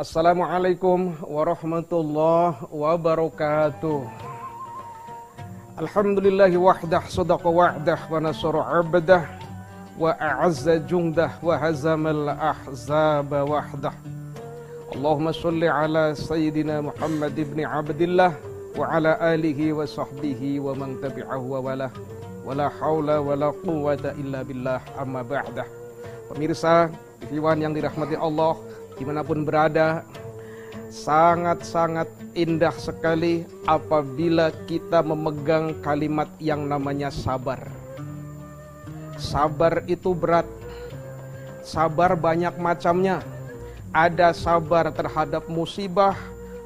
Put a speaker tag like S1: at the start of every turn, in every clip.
S1: Assalamualaikum warahmatullahi wabarakatuh. Alhamdulillahi wahdah sadaqa wa'dah wa nasara 'abdah wa a'azza jundah wa hazamal ahzaba wahdah. Allahumma sholli ala sayyidina Muhammad ibn Abdillah wa ala alihi wa sahbihi wa man tabi'ahu wa wala wala haula wala quwwata illa billah, amma ba'dah. Pemirsa TV1 yang dirahmati Allah dimanapun berada, sangat-sangat indah sekali apabila kita memegang kalimat yang namanya sabar. Sabar itu berat. Sabar banyak macamnya. Ada sabar terhadap musibah,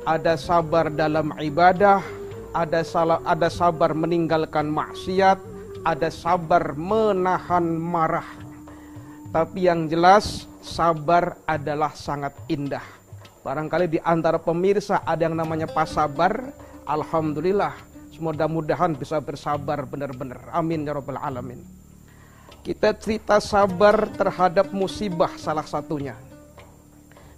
S1: ada sabar dalam ibadah, ada sabar meninggalkan maksiat, ada sabar menahan marah. Tapi yang jelas, sabar adalah sangat indah. Barangkali di antara pemirsa ada yang namanya Pak Sabar. Alhamdulillah, mudah-mudahan bisa bersabar benar-benar. Amin ya rabbal alamin. Kita cerita sabar terhadap musibah salah satunya.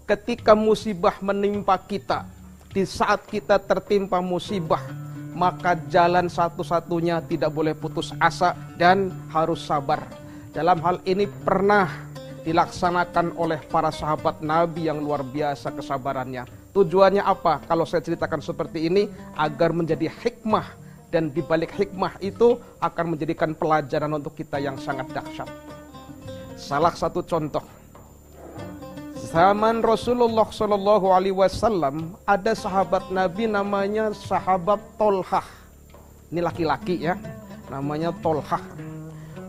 S1: Ketika musibah menimpa kita, di saat kita tertimpa musibah, maka jalan satu-satunya tidak boleh putus asa dan harus sabar. Dalam hal ini pernah dilaksanakan oleh para sahabat Nabi yang luar biasa kesabarannya. Tujuannya apa? Kalau saya ceritakan seperti ini, agar menjadi hikmah, dan di balik hikmah itu akan menjadikan pelajaran untuk kita yang sangat dahsyat. Salah satu contoh, zaman Rasulullah SAW ada sahabat Nabi namanya sahabat Tolhah. Ini laki-laki ya, namanya Tolhah.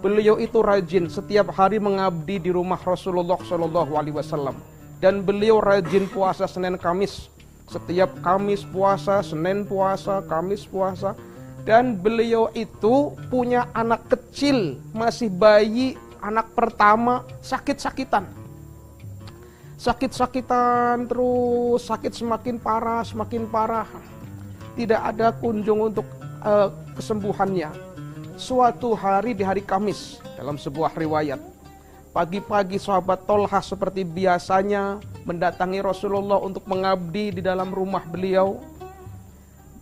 S1: Beliau itu rajin setiap hari mengabdi di rumah Rasulullah SAW. Dan beliau rajin puasa Senin Kamis. Setiap Kamis puasa, Senin puasa, Kamis puasa. Dan beliau itu punya anak kecil, masih bayi, anak pertama, sakit-sakitan. Sakit-sakitan terus, sakit semakin parah. Tidak ada kunjung untuk kesembuhannya. Suatu hari di hari Kamis, dalam sebuah riwayat, pagi-pagi sahabat Tolhah seperti biasanya mendatangi Rasulullah untuk mengabdi di dalam rumah beliau.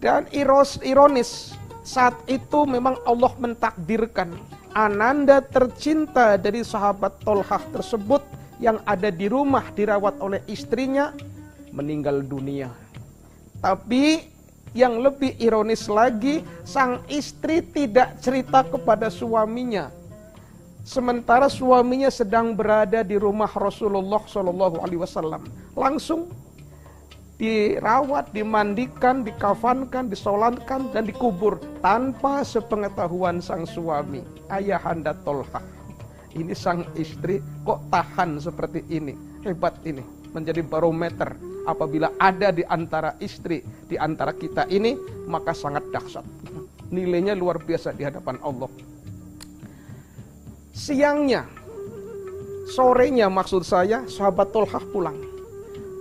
S1: Dan ironis, saat itu memang Allah mentakdirkan ananda tercinta dari sahabat Tolhah tersebut yang ada di rumah dirawat oleh istrinya meninggal dunia. Tapi yang lebih ironis lagi, sang istri tidak cerita kepada suaminya. Sementara suaminya sedang berada di rumah Rasulullah SAW. Langsung dirawat, dimandikan, dikafankan, disolatkan, dan dikubur tanpa sepengetahuan sang suami, ayahanda Tolhah. Ini sang istri kok tahan seperti ini. Hebat ini, menjadi barometer. Apabila ada di antara istri, di antara kita ini, maka sangat dahsyat. Nilainya luar biasa di hadapan Allah. Siangnya, sorenya maksud saya, sahabat Tolhah pulang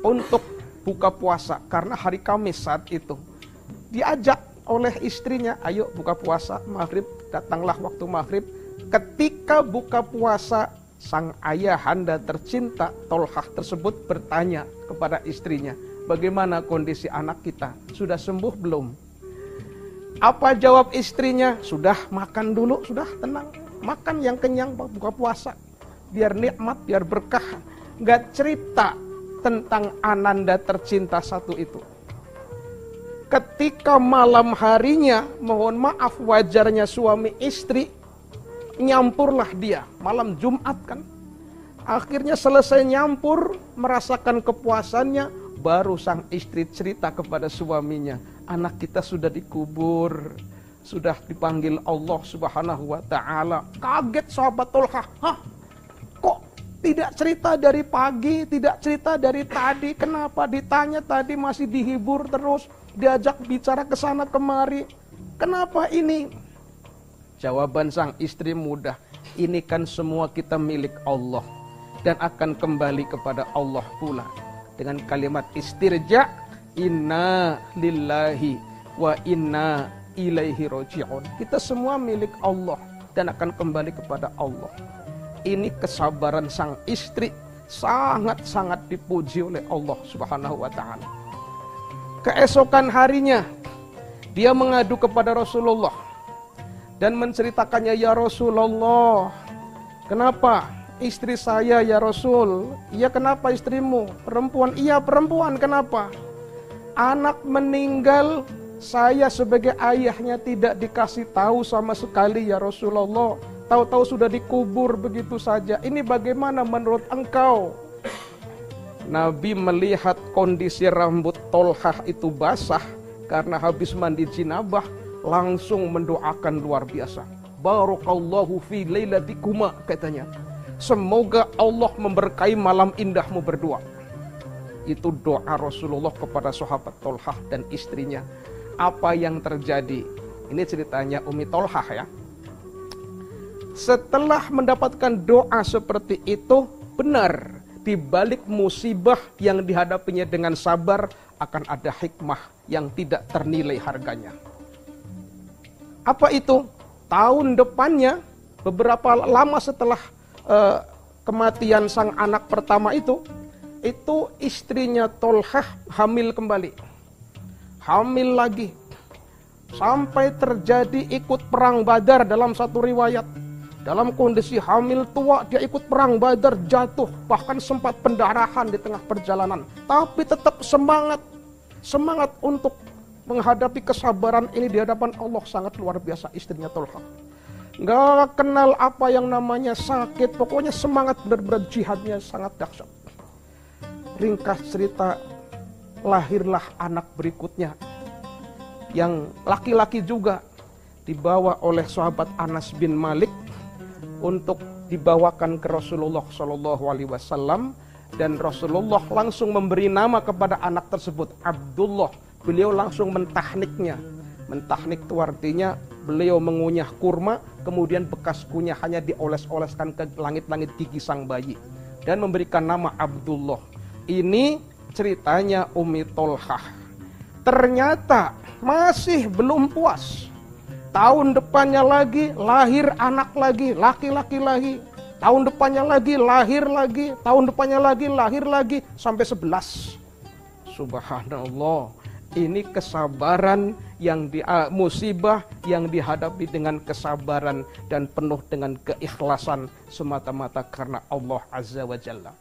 S1: untuk buka puasa. Karena hari Kamis saat itu. Diajak oleh istrinya, ayo buka puasa, maghrib, datanglah waktu maghrib. Ketika buka puasa, sang ayahanda tercinta Tolhah tersebut bertanya kepada istrinya, bagaimana kondisi anak kita? Sudah sembuh belum? Apa jawab istrinya? Sudah, makan dulu, sudah, tenang. Makan yang kenyang, buka puasa. Biar nikmat, biar berkah. Gak cerita tentang ananda tercinta satu itu. Ketika malam harinya, mohon maaf, wajarnya suami istri, nyampurlah dia, malam Jumat kan. Akhirnya selesai nyampur, merasakan kepuasannya, baru sang istri cerita kepada suaminya, anak kita sudah dikubur, sudah dipanggil Allah Subhanahu wa ta'ala. Kaget sahabat Tolhah, kok tidak cerita dari pagi, tidak cerita dari tadi, kenapa ditanya tadi masih dihibur terus, diajak bicara ke sana kemari, kenapa ini? Jawaban sang istri mudah, ini kan semua kita milik Allah dan akan kembali kepada Allah pula. Dengan kalimat istirja, inna lillahi wa inna ilaihi roji'un. Kita semua milik Allah dan akan kembali kepada Allah. Ini kesabaran sang istri sangat-sangat dipuji oleh Allah Subhanahu wa taala. Keesokan harinya dia mengadu kepada Rasulullah dan menceritakannya, "Ya Rasulullah, kenapa istri saya ya Rasul?" "Iya, kenapa istrimu?" "Perempuan." "Iya, perempuan, kenapa?" "Anak meninggal, saya sebagai ayahnya tidak dikasih tahu sama sekali ya Rasulullah. Tahu-tahu sudah dikubur begitu saja. Ini bagaimana menurut engkau?" Nabi melihat kondisi rambut Tolhah itu basah karena habis mandi jinabah, langsung mendoakan luar biasa. "Barakallahu fi lailatikuma," katanya. "Semoga Allah memberkahi malam indahmu berdua." Itu doa Rasulullah kepada sahabat Tolhah dan istrinya. Apa yang terjadi? Ini ceritanya Umi Tolhah ya. Setelah mendapatkan doa seperti itu, benar di balik musibah yang dihadapinya dengan sabar akan ada hikmah yang tidak ternilai harganya. Apa itu? Tahun depannya, beberapa lama setelah kematian sang anak pertama itu istrinya Tolhah hamil kembali. Hamil lagi. Sampai terjadi ikut perang Badar dalam satu riwayat. Dalam kondisi hamil tua, dia ikut perang Badar, jatuh, bahkan sempat pendarahan di tengah perjalanan. Tapi tetap semangat untuk menghadapi kesabaran ini di hadapan Allah. Sangat luar biasa istrinya Tolhah. Gak kenal apa yang namanya sakit, pokoknya semangat, benar-benar jihadnya sangat dahsyat. Ringkas cerita, lahirlah anak berikutnya, yang laki-laki juga, dibawa oleh sahabat Anas bin Malik untuk dibawakan ke Rasulullah SAW, dan Rasulullah langsung memberi nama kepada anak tersebut Abdullah. Beliau langsung mentahniknya. Mentahnik itu artinya beliau mengunyah kurma, kemudian bekas kunyahnya dioles-oleskan ke langit-langit gigi sang bayi dan memberikan nama Abdullah. Ini ceritanya Umi Tolhah. Ternyata masih belum puas. Tahun depannya lagi lahir anak lagi, laki-laki lagi. Tahun depannya lagi lahir lagi, tahun depannya lagi lahir lagi, sampai 11. Subhanallah. Ini kesabaran yang musibah yang dihadapi dengan kesabaran dan penuh dengan keikhlasan semata-mata karena Allah Azza wa Jalla.